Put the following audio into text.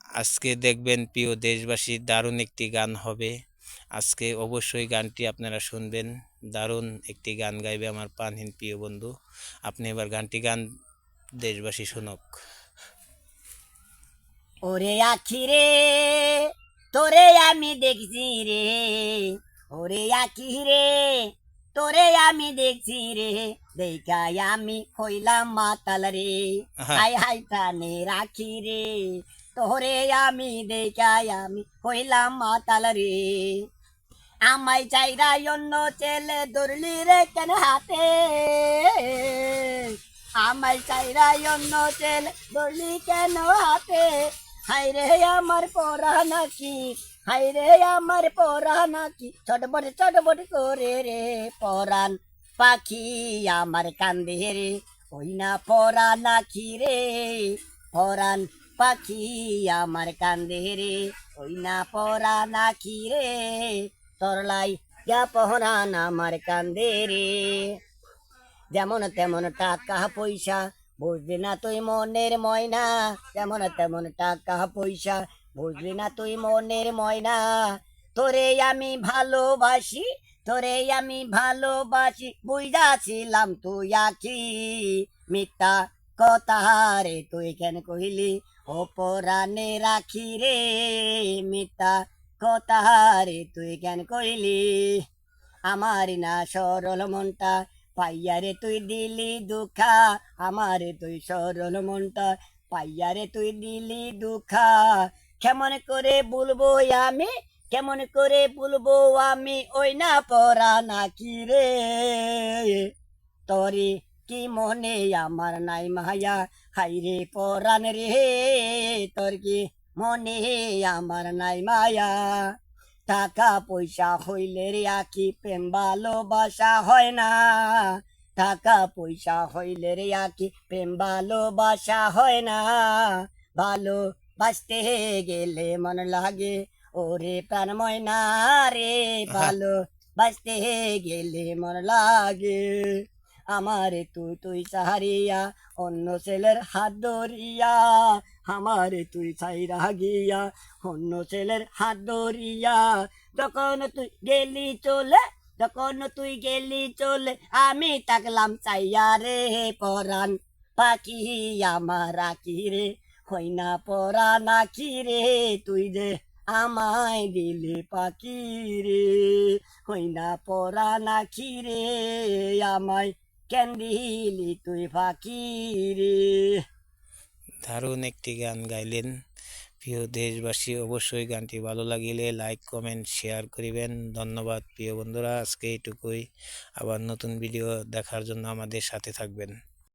আজকে দেখবেন প্রিয় দেশবাসী, দারুণ একটি গান হবে। আজকে অবশ্যই গানটি আপনারা শুনবেন। দারুণ একটি গান গাইবে আমার প্রাণহীন প্রিয় বন্ধু। আপনি এবার গানটি গান, দেশবাসী শুনুক। ওরে আখি রে, তোরে আমি দেখছি রে, ওরে আখি রে, তোরে আমি দেখছি রে, দেখাই আমি হইলাম মাতাল রে, আহা, হাই হাই প্রাণে রাখি রে, তোরে আমি দেখাই আমি হইলাম মাতাল রে। আমায় চাইরা অন্য ছেলে ধরলি রে কেন হাতে, আমায় চাইরা অন্য ছেলে ধরলি কেন হাতে, হাইরে আমার পড়া নাকি, হাইরে আমার পড়া নাকি, ছটবট করে রে পরাণ পাখি আমার কান্দে রে, ওই না পড়া নাকি রে পরাণ পাখি আমার কান্দে রে, ওই না পড়া নাকি রে তরলাই গা পহরান আমার কান্দে রে। যেমন তেমন টাকা পয়সা বুঝলি না তুই মনের ময়না, যেমন তেমন টাকা পয়সা বুঝলি না তুই মনের ময়না, তোরে আমি ভালোবাসি, তোরে আমি ভালোবাসি, বুঝাছিলাম তুই আখি মিথ্যা কথা রে তুই কেন কহিলি, অপরাণে রাখি রে মিথ্যা কথা রে তুই কেন কহিলি, আমার না সরল মনটা পাইয়ারে তুই দিলি দুঃখা, আমারে তুই সরল মনটা পাইয়ারে তুই দিলি দুঃখা, কেমন করে বলবো আমি, কেমন করে বলবো আমি, ওই না পড়া নাকি রে তরে কি মনে আমার নাই মায়া, হাইরে পরাণ রে তোর কি মনে আমার নাই মায়া, টাকা পয়সা হইলে রে আখি প্রেম ভালোবাসা হয় না, টাকা পয়সা হইলে রে আখি প্রেম ভালোবাসা হয় না, ভালোবাসতে গেলে মন লাগে ওরে প্রাণ ময়না রে, আহা, ভালোবাসতে গেলে মন লাগে, আমারে তুই তুই চাহারিয়া অন্য ছেলের হাত ধরিয়া, আমারে তুই ছাইরা গিয়া অন্য ছেলের হাত ধরিয়া, যখন তুই গেলি চলে, যখন তুই গেলি চলে, আমি তাকলাম চাইয়া রে পরাণ পাখি আমার রাখি রে, হই না পরা নাকি রে তুই যে আমায় দিলে পাখি রে, হই না পরা নাকি রে আমায় কেন দিলি তুই পাখি রে। দারুণ একটি গান গাইলেন প্রিয় দেশবাসী। অবশ্যই গানটি ভালো লাগিলে লাইক কমেন্ট শেয়ার করিবেন। ধন্যবাদ প্রিয় বন্ধুরা, আজকে এইটুকুই। আবার নতুন ভিডিও দেখার জন্য আমাদের সাথে থাকবেন।